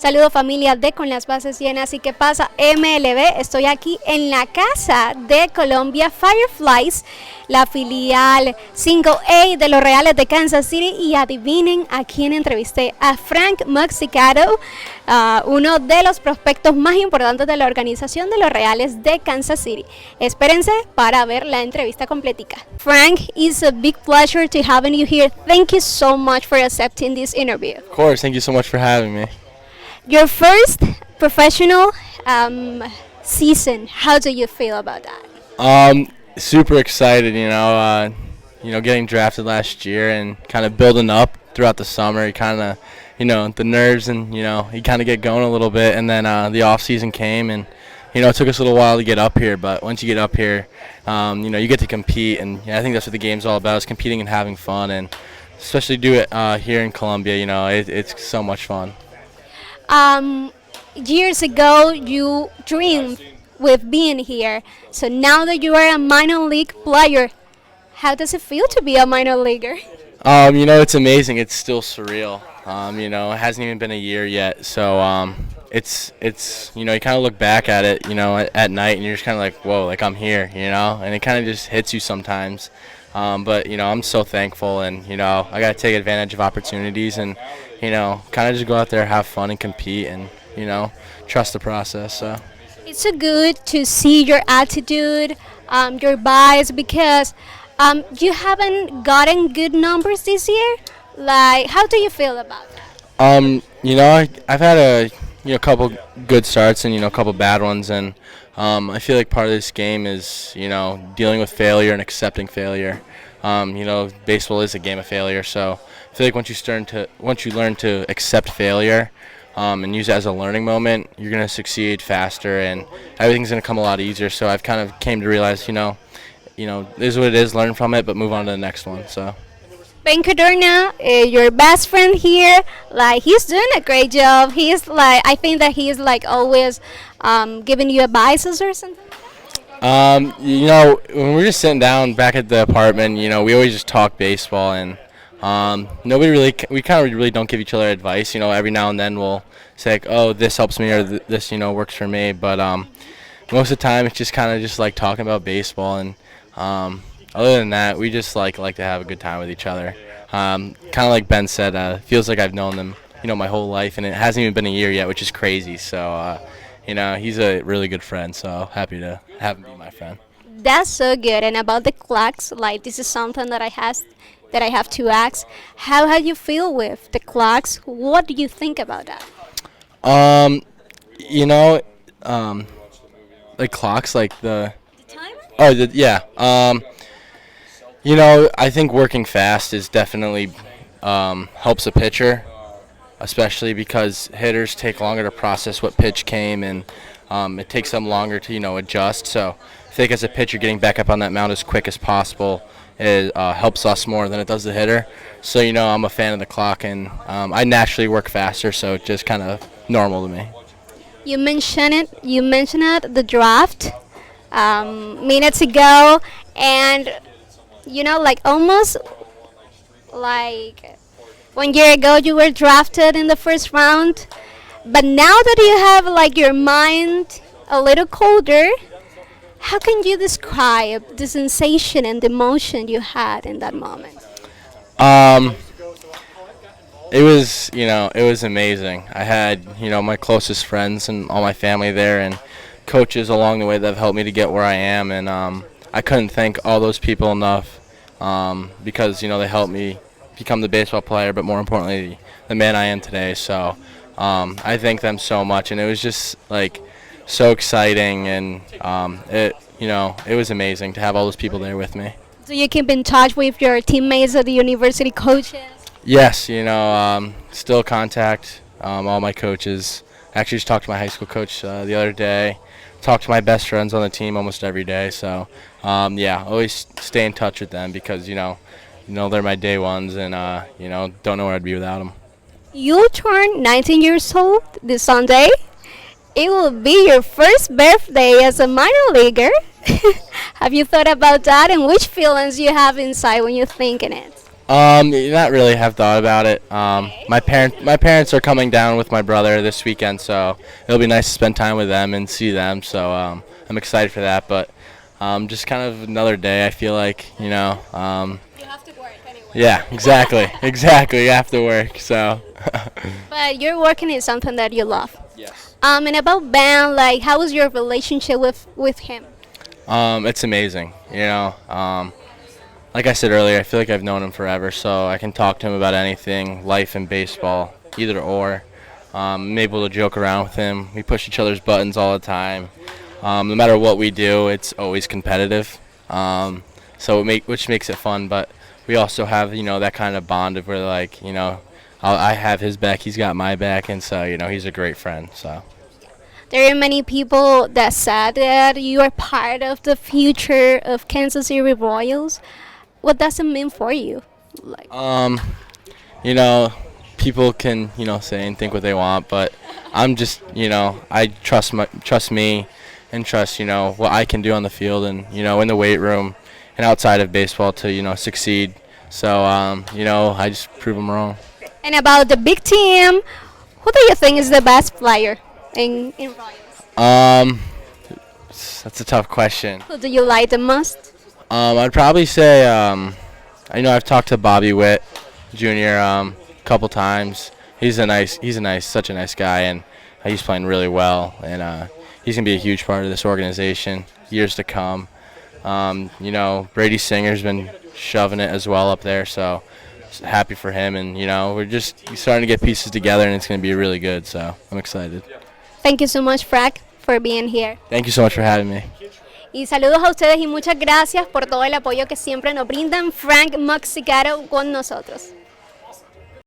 Saludos familia de Con Las Bases Llenas. ¿Y qué pasa? MLB, estoy aquí en la casa de Colombia Fireflies, la filial 5A de los Reales de Kansas City, y adivinen a quién entrevisté, a Frank Mozzicato, uno de los prospectos más importantes de la organización de los Reales de Kansas City. Espérense para ver la entrevista completica. Frank, it's a big pleasure to having you here. Thank you so much for accepting this interview. Of course, thank you so much for having me. Your first professional season, how do you feel about that? Super excited, getting drafted last year and kind of building up throughout the summer. You kind of, the nerves and, you kind of get going a little bit. And then the off season came and, it took us a little while to get up here. But once you get up here, you get to compete. And I think that's what the game's all about, is competing and having fun. And especially do it here in Colombia, it's so much fun. Years ago, you dreamed with being here. So now that you are a minor league player, how does it feel to be a minor leaguer? It's amazing. It's still surreal. It hasn't even been a year yet. So it's you kind of look back at it, at night, and you're just kind of like, whoa, like I'm here, and it kind of just hits you sometimes. But, I'm so thankful, and, I got to take advantage of opportunities and, kind of just go out there, have fun and compete and, trust the process. So it's so good to see your attitude, your bias, because you haven't gotten good numbers this year. Like, how do you feel about that? I've had a couple good starts and, a couple bad ones, and I feel like part of this game is, dealing with failure and accepting failure. Baseball is a game of failure, so I feel like once you learn to accept failure and use it as a learning moment, you're going to succeed faster and everything's going to come a lot easier. So I've kind of came to realize, this is what it is, learn from it, but move on to the next one. So Ben Cadorna, your best friend here, like, he's doing a great job. He's like, I think that he's like always giving you advices or something. When we're just sitting down back at the apartment, we always just talk baseball, and we kind of really don't give each other advice. Every now and then we'll say, like, oh, this helps me, or this, works for me. But most of the time it's just kind of just like talking about baseball, and other than that, we just like to have a good time with each other. Kind of like Ben said, feels like I've known them, my whole life, and it hasn't even been a year yet, which is crazy. So, he's a really good friend, so happy to have him be my friend. That's so good. And about the clocks, like, this is something that I have to ask. How you feel with the clocks? What do you think about that? Like clocks, like the timer? Oh, yeah. I think working fast is definitely helps a pitcher, especially because hitters take longer to process what pitch came, and it takes them longer to, adjust. So I think as a pitcher, getting back up on that mound as quick as possible helps us more than it does the hitter. So, I'm a fan of the clock, and I naturally work faster, so it's just kind of normal to me. You mentioned it, the draft minutes ago, and, like almost like 1 year ago you were drafted in the first round, but now that you have like your mind a little colder, how can you describe the sensation and the emotion you had in that moment? It was amazing. I had, my closest friends and all my family there, and coaches along the way that have helped me to get where I am, and I couldn't thank all those people enough because, they helped me become the baseball player, but more importantly, the man I am today. So I thank them so much, and it was just like so exciting, and it was amazing to have all those people there with me. Do you keep in touch with your teammates at the university, coaches? Yes, still contact all my coaches. Actually just talked to my high school coach the other day. Talked to my best friends on the team almost every day. So always stay in touch with them because they're my day ones, and don't know where I'd be without them. You turn 19 years old this Sunday. It will be your first birthday as a minor leaguer. Have you thought about that, and which feelings you have inside when you're thinking it? Not really have thought about it. My parents are coming down with my brother this weekend, so it'll be nice to spend time with them and see them. So I'm excited for that. But just kind of another day. I feel like You have to work anyway. yeah, exactly, exactly. You have to work. So But you're working in something that you love. yes, And about Ben, like, how was your relationship with him? it's amazing. Like I said earlier, I feel like I've known him forever, so I can talk to him about anything, life and baseball, either or. I'm able to joke around with him. We push each other's buttons all the time. No matter what we do, it's always competitive, which makes it fun. But we also have that kind of bond of where I have his back, he's got my back, and so he's a great friend. So. There are many people that said that you are part of the future of Kansas City Royals. What does it mean for you? Like, People can say and think what they want, but I'm just I trust me and trust what I can do on the field and in the weight room and outside of baseball to succeed. So I just prove them wrong. and about the big team, who do you think is the best player in Royals? That's a tough question. Who do you like the most? I'd probably say I've talked to Bobby Witt Jr. A couple times. He's such a nice guy, and he's playing really well, and he's gonna be a huge part of this organization years to come. Brady Singer's been shoving it as well up there, so happy for him, and we're just starting to get pieces together, and it's gonna be really good. So I'm excited. Thank you so much, Frank, for being here. Thank you so much for having me. Y saludos a ustedes y muchas gracias por todo el apoyo que siempre nos brindan. Frank Mozzicato con nosotros.